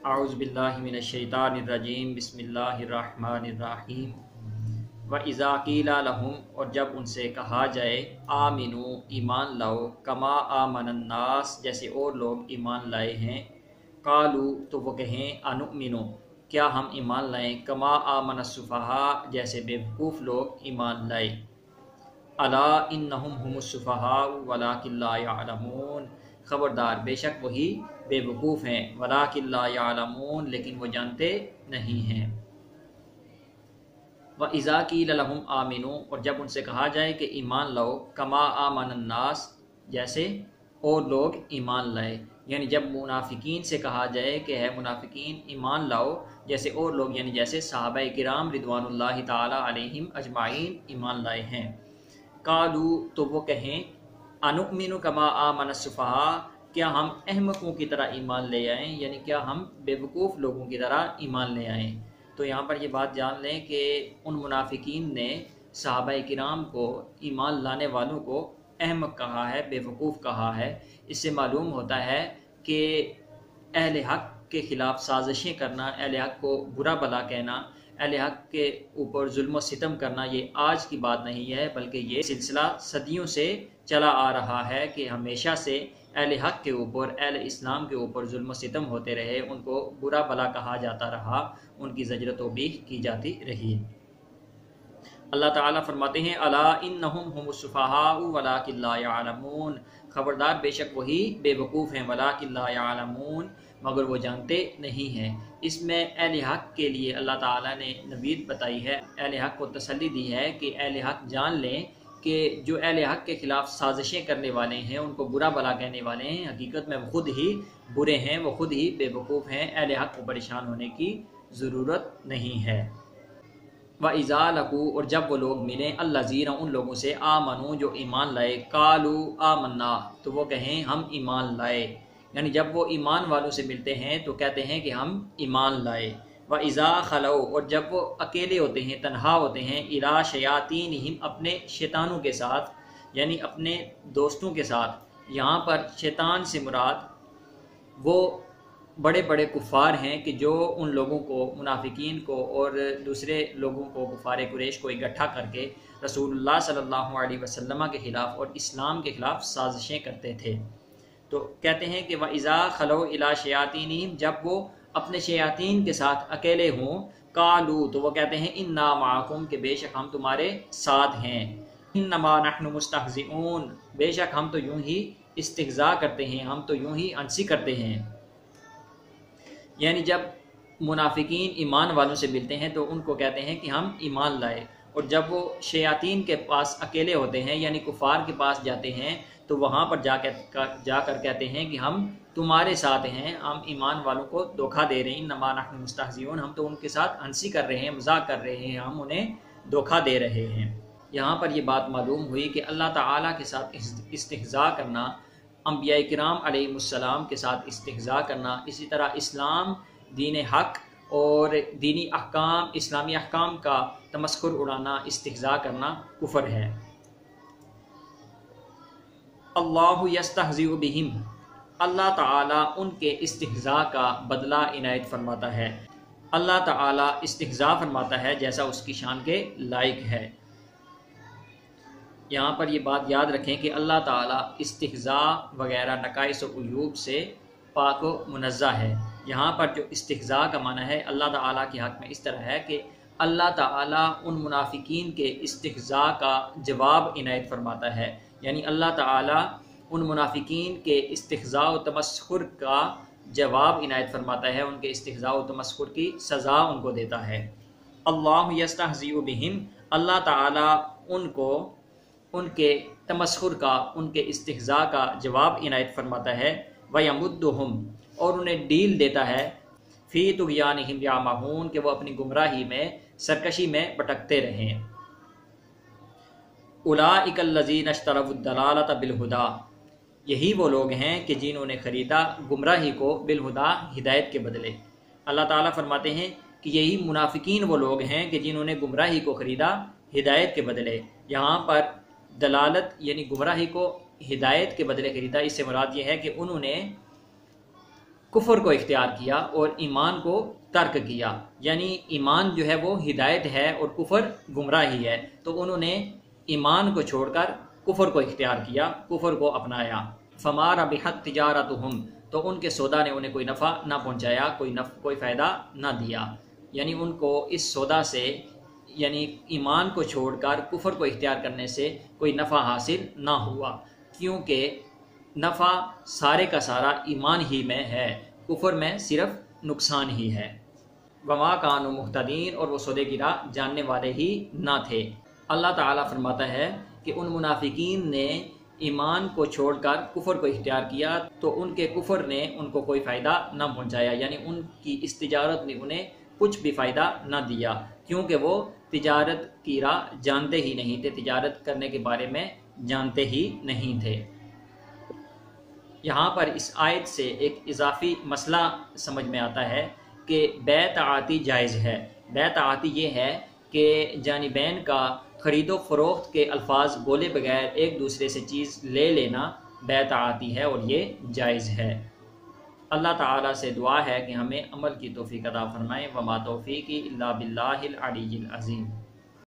اعوذ باللہ من الشیطان الرجیم بسم اللہ الرحمن الرحیم وَإِذَا قِيلَ لَهُمْ اور جب ان سے کہا جائے آمنو ایمان لاؤ کما آمن الناس جیسے اور لوگ ایمان لائے ہیں قالو تو وہ کہیں انؤمنو کیا ہم ایمان لائیں کما آمن السفہاء جیسے بے وقوف لوگ ایمان لائے الا انہم هم السفہاء ولکن لا یعلمون خبردار بے شک وہی بے وقوف ہیں ولکن لا یعلمون لیکن وہ جانتے نہیں ہیں وَإِذَا قِيلَ لَهُمْ آمِنُوا اور جب ان سے کہا جائے کہ ایمان لاؤ کما آمن الناس جیسے اور لوگ ایمان لائے، یعنی جب منافقین سے کہا جائے کہ ہے منافقین ایمان لاؤ جیسے اور لوگ، یعنی جیسے صحابہ کرام رضوان اللہ تعالی علیہم اجمعین ایمان لائے ہیں، قالو تو وہ کہیں انؤمن کما آمن السفہاء کیا ہم احمقوں کی طرح ایمان لے آئیں، یعنی کیا ہم بے وقوف لوگوں کی طرح ایمان لے آئیں۔ تو یہاں پر یہ بات جان لیں کہ ان منافقین نے صحابہ کرام کو ایمان لانے والوں کو احمق کہا ہے، بے وقوف کہا ہے۔ اس سے معلوم ہوتا ہے کہ اہل حق کے خلاف سازشیں کرنا، اہل حق کو برا بھلا کہنا، اہل حق کے اوپر ظلم و ستم کرنا یہ آج کی بات نہیں ہے، بلکہ یہ سلسلہ صدیوں سے چلا آ رہا ہے کہ ہمیشہ سے اہل حق کے اوپر، اہل اسلام کے اوپر ظلم و ستم ہوتے رہے، ان کو برا بھلا کہا جاتا رہا، ان کی زجر و توبیخ کی جاتی رہی۔ اللہ تعالیٰ فرماتے ہیں الا انہم هم السفہاء ولکن لا یعلمون خبردار بے شک وہی بے وقوف ہیں ولکن لا یعلمون مگر وہ جانتے نہیں ہیں۔ اس میں اہل حق کے لیے اللہ تعالیٰ نے نوید بتائی ہے، اہل حق کو تسلی دی ہے کہ اہل حق جان لیں کہ جو اہل حق کے خلاف سازشیں کرنے والے ہیں، ان کو برا بھلا کہنے والے ہیں، حقیقت میں وہ خود ہی برے ہیں، وہ خود ہی بے وقوف ہیں، اہل حق کو پریشان ہونے کی ضرورت نہیں ہے۔ وَإِذَا لَقُوا اور جب وہ لوگ ملیں الَّذِينَ ان لوگوں سے آمنوا جو ایمان لائے قَالُوا آمَنَّا تو وہ کہیں ہم ایمان لائے، یعنی جب وہ ایمان والوں سے ملتے ہیں تو کہتے ہیں کہ ہم ایمان لائے۔ وَإِذَا خَلَوْا اور جب وہ اکیلے ہوتے ہیں، تنہا ہوتے ہیں إِلَىٰ شَيَاطِينِهِمْ اپنے شیطانوں کے ساتھ، یعنی اپنے دوستوں کے ساتھ۔ یہاں پر شیطان سے مراد وہ بڑے بڑے کفار ہیں کہ جو ان لوگوں کو، منافقین کو اور دوسرے لوگوں کو، کفار قریش کو اکٹھا کر کے رسول اللہ صلی اللہ علیہ وسلم کے خلاف اور اسلام کے خلاف سازشیں کرتے تھے۔ تو کہتے ہیں کہ وَإِذَا خَلَوْا إِلَىٰ شَيَاطِينِهِمْ جب وہ اپنے شیاطین کے ساتھ اکیلے ہوں قالوا تو وہ کہتے ہیں اِنَّا مَعَكُمْ کہ بے شک ہم تمہارے ساتھ ہیں، إِنَّمَا نَحْنُ مُسْتَهْزِئُونَ بے شک ہم تو یوں ہی استہزاء کرتے ہیں، ہم تو یوں ہی ہنسی کرتے ہیں۔ یعنی جب منافقین ایمان والوں سے ملتے ہیں تو ان کو کہتے ہیں کہ ہم ایمان لائے، اور جب وہ شیاطین کے پاس اکیلے ہوتے ہیں یعنی کفار کے پاس جاتے ہیں تو وہاں پر جا کر کہتے ہیں کہ ہم تمہارے ساتھ ہیں، ہم ایمان والوں کو دھوکہ دے رہے ہیں، انما نحن مستہزئون ہم تو ان کے ساتھ ہنسی کر رہے ہیں، مذاق کر رہے ہیں، ہم انہیں دھوکہ دے رہے ہیں۔ یہاں پر یہ بات معلوم ہوئی کہ اللہ تعالیٰ کے ساتھ استہزاء کرنا، انبیاء کرام علیہ السلام کے ساتھ استہزاء کرنا، اسی طرح اسلام، دین حق اور دینی احکام، اسلامی احکام کا تمسخر اڑانا، استہزاء کرنا کفر ہے۔ اللہ یستہزئ بہم اللہ تعالیٰ ان کے استہزاء کا بدلہ عنایت فرماتا ہے، اللہ تعالیٰ استہزاء فرماتا ہے جیسا اس کی شان کے لائق ہے۔ یہاں پر یہ بات یاد رکھیں کہ اللہ تعالیٰ استہزاء وغیرہ نقائص و عیوب سے پاک و منزہ ہے۔ یہاں پر جو استہزاء کا معنی ہے اللہ تعالیٰ کے حق میں اس طرح ہے کہ اللہ تعالیٰ ان منافقین کے استہزاء کا جواب عنایت فرماتا ہے، یعنی اللہ تعالیٰ ان منافقین کے استہزاء و تمسخر کا جواب عنایت فرماتا ہے، ان کے استہزاء و تمسخر کی سزا ان کو دیتا ہے۔ اللہ یستہزئ بہم اللہ تعالیٰ ان کو ان کے تمسخر کا، ان کے استہزاء کا جواب عنایت فرماتا ہے، وَيَمُدُّهُمْ اور انہیں ڈیل دیتا ہے، فِي طُغْيَانِهِمْ يَعْمَهُونَ کہ وہ اپنی گمراہی میں، سرکشی میں بھٹکتے رہیں۔ أُولَٰئِكَ الَّذِينَ اشْتَرَوُا الضَّلَالَةَ بِالْهُدَىٰ یہی وہ لوگ ہیں کہ جنہوں نے خریدا گمراہی کو بالہدا ہدایت کے بدلے۔ اللہ تعالیٰ فرماتے ہیں کہ یہی منافقین وہ لوگ ہیں کہ جنہوں نے گمراہی کو خریدا ہدایت کے بدلے۔ یہاں پر دلالت یعنی گمراہی کو ہدایت کے بدلے خریدا، اس سے مراد یہ ہے کہ انہوں نے کفر کو اختیار کیا اور ایمان کو ترک کیا، یعنی ایمان جو ہے وہ ہدایت ہے اور کفر گمراہی ہے، تو انہوں نے ایمان کو چھوڑ کر کفر کو اختیار کیا، کفر کو اپنایا۔ فما ربحت تجارتہم، تو ان کے سودا نے انہیں کوئی نفع نہ پہنچایا، کوئی فائدہ نہ دیا، یعنی ان کو اس سودا سے، یعنی ایمان کو چھوڑ کر کفر کو اختیار کرنے سے کوئی نفع حاصل نہ ہوا، کیونکہ نفع سارے کا سارا ایمان ہی میں ہے، کفر میں صرف نقصان ہی ہے۔ وما کانوا مہتدین، اور وہ سودے کی راہ جاننے والے ہی نہ تھے۔ اللہ تعالیٰ فرماتا ہے کہ ان منافقین نے ایمان کو چھوڑ کر کفر کو اختیار کیا تو ان کے کفر نے ان کو کوئی فائدہ نہ پہنچایا، یعنی ان کی اس تجارت نے انہیں کچھ بھی فائدہ نہ دیا، کیونکہ وہ تجارت کی راہ جانتے ہی نہیں تھے، تجارت کرنے کے بارے میں جانتے ہی نہیں تھے۔ یہاں پر اس آیت سے ایک اضافی مسئلہ سمجھ میں آتا ہے کہ بیع تعاطی جائز ہے۔ بیع تعاطی یہ ہے کہ جانبین کا خرید و فروخت کے الفاظ بولے بغیر ایک دوسرے سے چیز لے لینا بیع تعاطی ہے، اور یہ جائز ہے۔ اللہ تعالیٰ سے دعا ہے کہ ہمیں عمل کی توفیق عطا فرمائے۔ وما توفیقی الا باللہ العلی العظیم۔